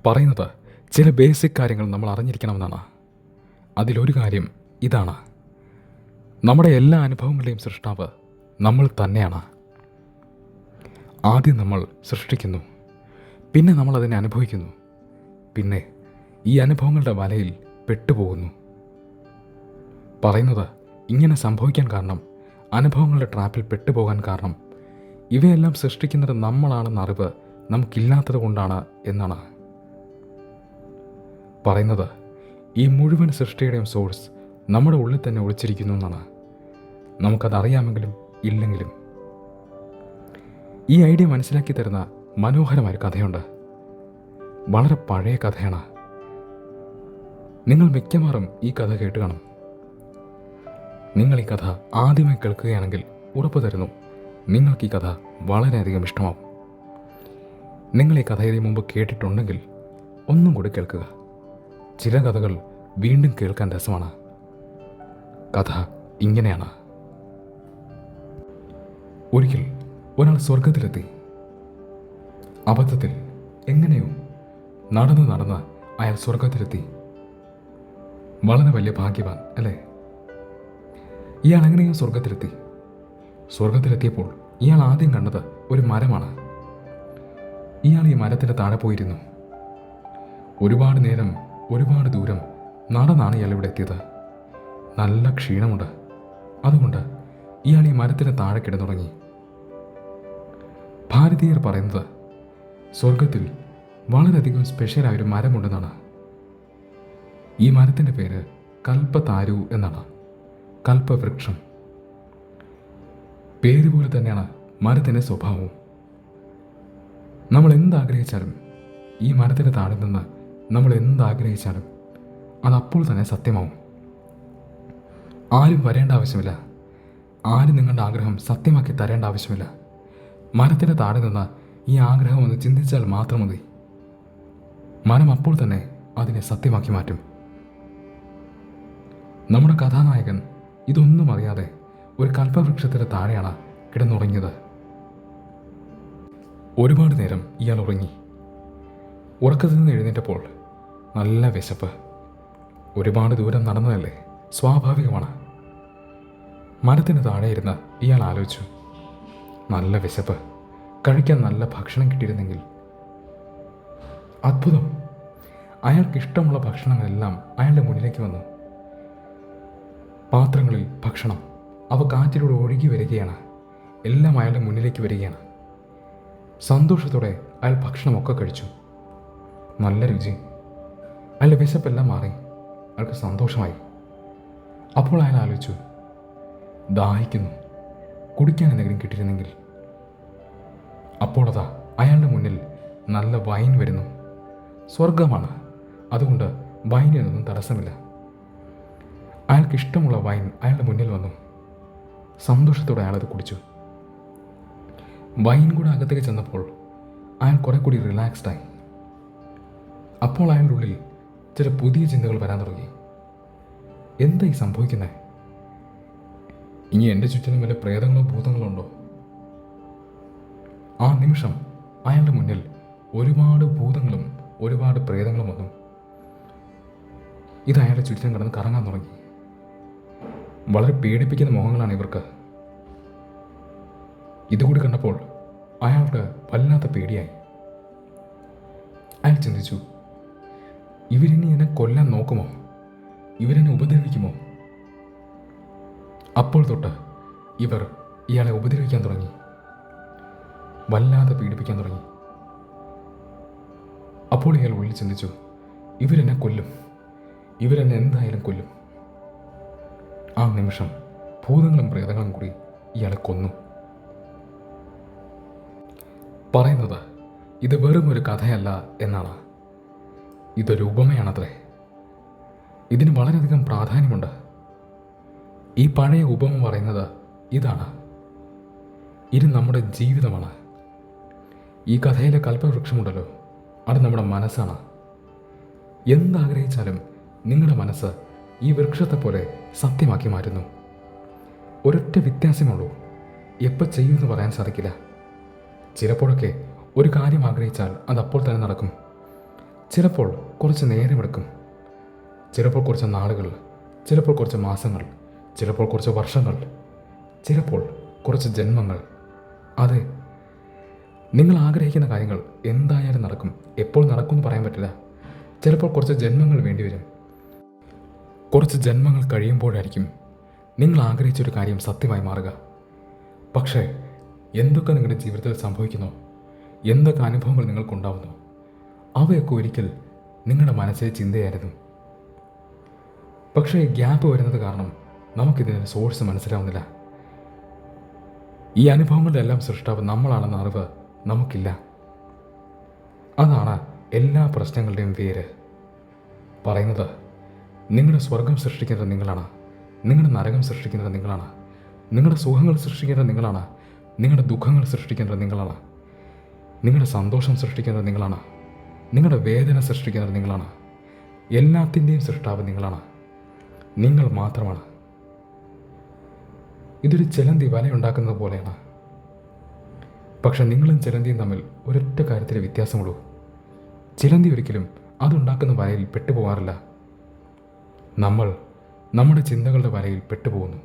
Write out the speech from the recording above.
പറയുന്നത് ചില ബേസിക് കാര്യങ്ങൾ നമ്മൾ അറിഞ്ഞിരിക്കണമെന്നാണ്. അതിലൊരു കാര്യം ഇതാണ്: നമ്മുടെ എല്ലാ അനുഭവങ്ങളുടെയും സൃഷ്ടാവ് നമ്മൾ തന്നെയാണ്. ആദ്യം നമ്മൾ സൃഷ്ടിക്കുന്നു, പിന്നെ നമ്മൾ അതിനെ അനുഭവിക്കുന്നു, പിന്നെ ഈ അനുഭവങ്ങളുടെ വലയിൽ പെട്ടുപോകുന്നു. പറയുന്നത് ഇങ്ങനെ സംഭവിക്കാൻ കാരണം, അനുഭവങ്ങളുടെ ട്രാപ്പിൽ പെട്ടുപോകാൻ കാരണം, ഇവയെല്ലാം സൃഷ്ടിക്കുന്നത് നമ്മളാണെന്ന അറിവ് നമുക്കില്ലാത്തത് കൊണ്ടാണ് എന്നാണ്. പറയുന്നത് ഈ മുഴുവൻ സൃഷ്ടിയുടെയും സോഴ്സ് നമ്മുടെ ഉള്ളിൽ തന്നെ ഒളിച്ചിരിക്കുന്നു എന്നാണ്, നമുക്കതറിയാമെങ്കിലും ഇല്ലെങ്കിലും. ഈ ഐഡിയ മനസ്സിലാക്കി തരുന്ന മനോഹരമായൊരു കഥയുണ്ട്. വളരെ പഴയ കഥയാണ്. നിങ്ങൾ മിക്കവാറും ഈ കഥ കേട്ട് കാണും. നിങ്ങൾ ഈ കഥ ആദ്യമായി കേൾക്കുകയാണെങ്കിൽ ഉറപ്പു തരുന്നു, നിങ്ങൾക്ക് ഈ കഥ വളരെയധികം ഇഷ്ടമാവും. നിങ്ങൾ ഈ കഥ ഇതിനു മുമ്പ് കേട്ടിട്ടുണ്ടെങ്കിൽ ഒന്നും കൂടി കേൾക്കുക. ചില കഥകൾ വീണ്ടും കേൾക്കാൻ രസമാണ്. കഥ ഇങ്ങനെയാണ്. ഒരിക്കൽ ഒരാൾ സ്വർഗത്തിലെത്തി. അബദ്ധത്തിൽ എങ്ങനെയോ നടന്ന് അയാൾ സ്വർഗത്തിലെത്തി. വളരെ വലിയ ഭാഗ്യവാൻ അല്ലേ? ഇയാൾ എങ്ങനെയോ സ്വർഗത്തിലെത്തിയപ്പോൾ ഇയാൾ ആദ്യം കണ്ടത് ഒരു മരമാണ്. ഇയാൾ ഈ മരത്തിൻ്റെ താഴെ പോയിരുന്നു. ഒരുപാട് നേരം ഒരുപാട് ദൂരം നടന്നാണ് ഇയാൾ ഇവിടെ എത്തിയത്. നല്ല ക്ഷീണമുണ്ട്. അതുകൊണ്ട് ഇയാൾ ഈ മരത്തിന് താഴെ കിടന്നുറങ്ങി. ഭാരതീയർ പറയുന്നത് സ്വർഗത്തിൽ വളരെയധികം സ്പെഷ്യലായൊരു മരമുണ്ടെന്നാണ്. ഈ മരത്തിൻ്റെ പേര് കൽപ്പതാരു എന്നാണ്. കൽപ്പവൃക്ഷം. പേര് പോലെ തന്നെയാണ് മരത്തിൻ്റെ സ്വഭാവവും. നമ്മൾ എന്താഗ്രഹിച്ചാലും ഈ മരത്തിൻ്റെ താഴെ നിന്ന് നമ്മൾ എന്താഗ്രഹിച്ചാലും അതപ്പോൾ തന്നെ സത്യമാവും. ആരും വരേണ്ട ആവശ്യമില്ല. ആരും നിങ്ങളുടെ ആഗ്രഹം സത്യമാക്കി തരേണ്ട ആവശ്യമില്ല. മരത്തിൻ്റെ താഴെ നിന്ന് ഈ ആഗ്രഹം ഒന്ന് ചിന്തിച്ചാൽ മാത്രം മതി. മരം അപ്പോൾ തന്നെ അതിനെ സത്യമാക്കി മാറ്റും. നമ്മുടെ കഥാനായകൻ ഇതൊന്നും അറിയാതെ ഒരു കൽപ്പവൃക്ഷത്തിന് താഴെയാണ് കിടന്നുറങ്ങിയത്. ഒരുപാട് നേരം ഇയാൾ ഉറങ്ങി. ഉറക്കത്തിൽ നിന്ന് എഴുന്നേറ്റപ്പോൾ നല്ല വിശപ്പ്. ഒരുപാട് ദൂരം നടന്നതല്ലേ, സ്വാഭാവികമാണ്. മരത്തിന് താഴെ ഇരുന്ന് ഇയാൾ ആലോചിച്ചു, നല്ല വിശപ്പ്, കഴിക്കാൻ നല്ല ഭക്ഷണം കിട്ടിയിരുന്നെങ്കിൽ. അത്ഭുതം! അയാൾക്കിഷ്ടമുള്ള ഭക്ഷണങ്ങളെല്ലാം അയാളുടെ മുന്നിലേക്ക് വന്നു. പാത്രങ്ങളിൽ ഭക്ഷണം, അവ കാറ്റിലൂടെ ഒഴുകി വരികയാണ്. എല്ലാം അയാളുടെ മുന്നിലേക്ക് വരികയാണ്. സന്തോഷത്തോടെ അയാൾ ഭക്ഷണമൊക്കെ കഴിച്ചു. നല്ല രുചി. അയാളുടെ വിശപ്പെല്ലാം മാറി. അയാൾക്ക് സന്തോഷമായി. അപ്പോൾ അയാൾ ആലോചിച്ചു, ദാഹിക്കുന്നു, കുടിക്കാൻ എന്തെങ്കിലും കിട്ടിയിരുന്നെങ്കിൽ. അപ്പോൾ അതാ അയാളുടെ മുന്നിൽ നല്ല വൈൻ വരുന്നു. സ്വർഗമാണ്, അതുകൊണ്ട് വൈനിനൊന്നും തടസ്സമില്ല. അയാൾക്ക് ഇഷ്ടമുള്ള വൈൻ അയാളുടെ മുന്നിൽ വന്നു. സന്തോഷത്തോടെ അയാളത് കുടിച്ചു. വൈൻ കൂടെ അകത്തേക്ക് ചെന്നപ്പോൾ അയാൾ കുറെ കൂടി റിലാക്സ്ഡായി. അപ്പോൾ അയാളുടെ ഉള്ളിൽ ചില പുതിയ ചിന്തകൾ വരാൻ തുടങ്ങി. എന്തായി സംഭവിക്കുന്നത്? ഇനി എൻ്റെ ചുറ്റിനും വല്ല പ്രേതങ്ങളോ ഭൂതങ്ങളോ ഉണ്ടോ? ആ നിമിഷം അയാളുടെ മുന്നിൽ ഒരുപാട് ഭൂതങ്ങളും ഒരുപാട് പ്രേതങ്ങളും വന്നു. ഇത് അയാളുടെ ചുറ്റിനും കിടന്ന് കറങ്ങാൻ തുടങ്ങി. വളരെ പേടിപ്പിക്കുന്ന മുഖങ്ങളാണ് ഇവർക്ക്. ഇതുകൂടി കണ്ടപ്പോൾ അയാൾക്ക് വല്ലാത്ത പേടിയായി. അയാൾ ചിന്തിച്ചു, ഇവരിനി എന്നെ കൊല്ലാൻ നോക്കുമോ? ഇവരെന്നെ ഉപദ്രവിക്കുമോ? അപ്പോൾ തൊട്ട് ഇവർ ഇയാളെ ഉപദ്രവിക്കാൻ തുടങ്ങി. വല്ലാതെ പീഡിപ്പിക്കാൻ തുടങ്ങി. അപ്പോൾ ഇയാൾ ഉള്ളിൽ ചിന്തിച്ചു, ഇവരെന്നെ കൊല്ലും, ഇവരെന്നെ എന്തായാലും കൊല്ലും. ആ നിമിഷം ഭൂതങ്ങളും പ്രേതങ്ങളും കൂടി ഇയാളെ കൊന്നു. പറയുന്നത് ഇത് വെറും ഒരു കഥയല്ല എന്നാണ്. ഇതൊരു ഉപമയാണത്രേ. ഇതിന് വളരെയധികം പ്രാധാന്യമുണ്ട്. ഈ പഴയ ഉപമ പറയുന്നത് ഇതാണ്: ഇത് നമ്മുടെ ജീവിതമാണ്. ഈ കഥയിലെ കൽപ്പവൃക്ഷമുണ്ടല്ലോ, അത് നമ്മുടെ മനസ്സാണ്. എന്താഗ്രഹിച്ചാലും നിങ്ങളുടെ മനസ്സ് ഈ വൃക്ഷത്തെ പോലെ സത്യമാക്കി മാറ്റുന്നു. ഒരൊറ്റ വ്യത്യാസമുള്ളൂ, എപ്പോൾ ചെയ്യുമെന്ന് പറയാൻ സാധിക്കില്ല. ചിലപ്പോഴൊക്കെ ഒരു കാര്യം ആഗ്രഹിച്ചാൽ അതപ്പോൾ തന്നെ നടക്കും. ചിലപ്പോൾ കുറച്ച് നേരമെടുക്കും, ചിലപ്പോൾ കുറച്ച് നാളുകൾ, ചിലപ്പോൾ കുറച്ച് മാസങ്ങൾ, ചിലപ്പോൾ കുറച്ച് വർഷങ്ങൾ, ചിലപ്പോൾ കുറച്ച് ജന്മങ്ങൾ. അതെ, നിങ്ങൾ ആഗ്രഹിക്കുന്ന കാര്യങ്ങൾ എന്തായാലും നടക്കും. എപ്പോൾ നടക്കുമെന്ന് പറയാൻ പറ്റില്ല. ചിലപ്പോൾ കുറച്ച് ജന്മങ്ങൾ വേണ്ടിവരും. കുറച്ച് ജന്മങ്ങൾ കഴിയുമ്പോഴായിരിക്കും നിങ്ങൾ ആഗ്രഹിച്ചൊരു കാര്യം സത്യമായി മാറുക. പക്ഷേ എന്തൊക്കെ നിങ്ങളുടെ ജീവിതത്തിൽ സംഭവിക്കുന്നോ, എന്തൊക്കെ അനുഭവങ്ങൾ നിങ്ങൾക്കുണ്ടാവുന്നു, അവയൊക്കെ ഒരിക്കൽ നിങ്ങളുടെ മനസ്സിലെ ചിന്തയായിരുന്നു. പക്ഷേ ഗ്യാപ്പ് വരുന്നത് കാരണം നമുക്കിതിൻ്റെ സോഴ്സ് മനസ്സിലാവുന്നില്ല. ഈ അനുഭവങ്ങളുടെ എല്ലാം സൃഷ്ടാവ് നമ്മളാണെന്ന അറിവ് നമുക്കില്ല. അതാണ് എല്ലാ പ്രശ്നങ്ങളുടെയും വേര്. പറയുന്നത് നിങ്ങളുടെ സ്വർഗം സൃഷ്ടിക്കുന്നത് നിങ്ങളാണ്, നിങ്ങളുടെ നരകം സൃഷ്ടിക്കുന്നത് നിങ്ങളാണ്, നിങ്ങളുടെ സുഖങ്ങൾ സൃഷ്ടിക്കുന്നത് നിങ്ങളാണ്, നിങ്ങളുടെ ദുഃഖങ്ങൾ സൃഷ്ടിക്കുന്നത് നിങ്ങളാണ്, നിങ്ങളുടെ സന്തോഷം സൃഷ്ടിക്കുന്നത് നിങ്ങളാണ്, നിങ്ങളുടെ വേദന സൃഷ്ടിക്കുന്നത് നിങ്ങളാണ്. എല്ലാത്തിൻ്റെയും സൃഷ്ടാവ് നിങ്ങളാണ്, നിങ്ങൾ മാത്രമാണ്. ഇതൊരു ചിലന്തി വലയുണ്ടാക്കുന്നത് പോലെയാണ്. പക്ഷെ നിങ്ങളും ചിലന്തിയും തമ്മിൽ ഒരൊറ്റ കാര്യത്തിൽ വ്യത്യാസമുള്ളൂ. ചിലന്തി ഒരിക്കലും അതുണ്ടാക്കുന്ന വലയിൽ പെട്ടുപോകാറില്ല. നമ്മൾ നമ്മുടെ ചിന്തകളുടെ വലയിൽ പെട്ടുപോകുന്നു.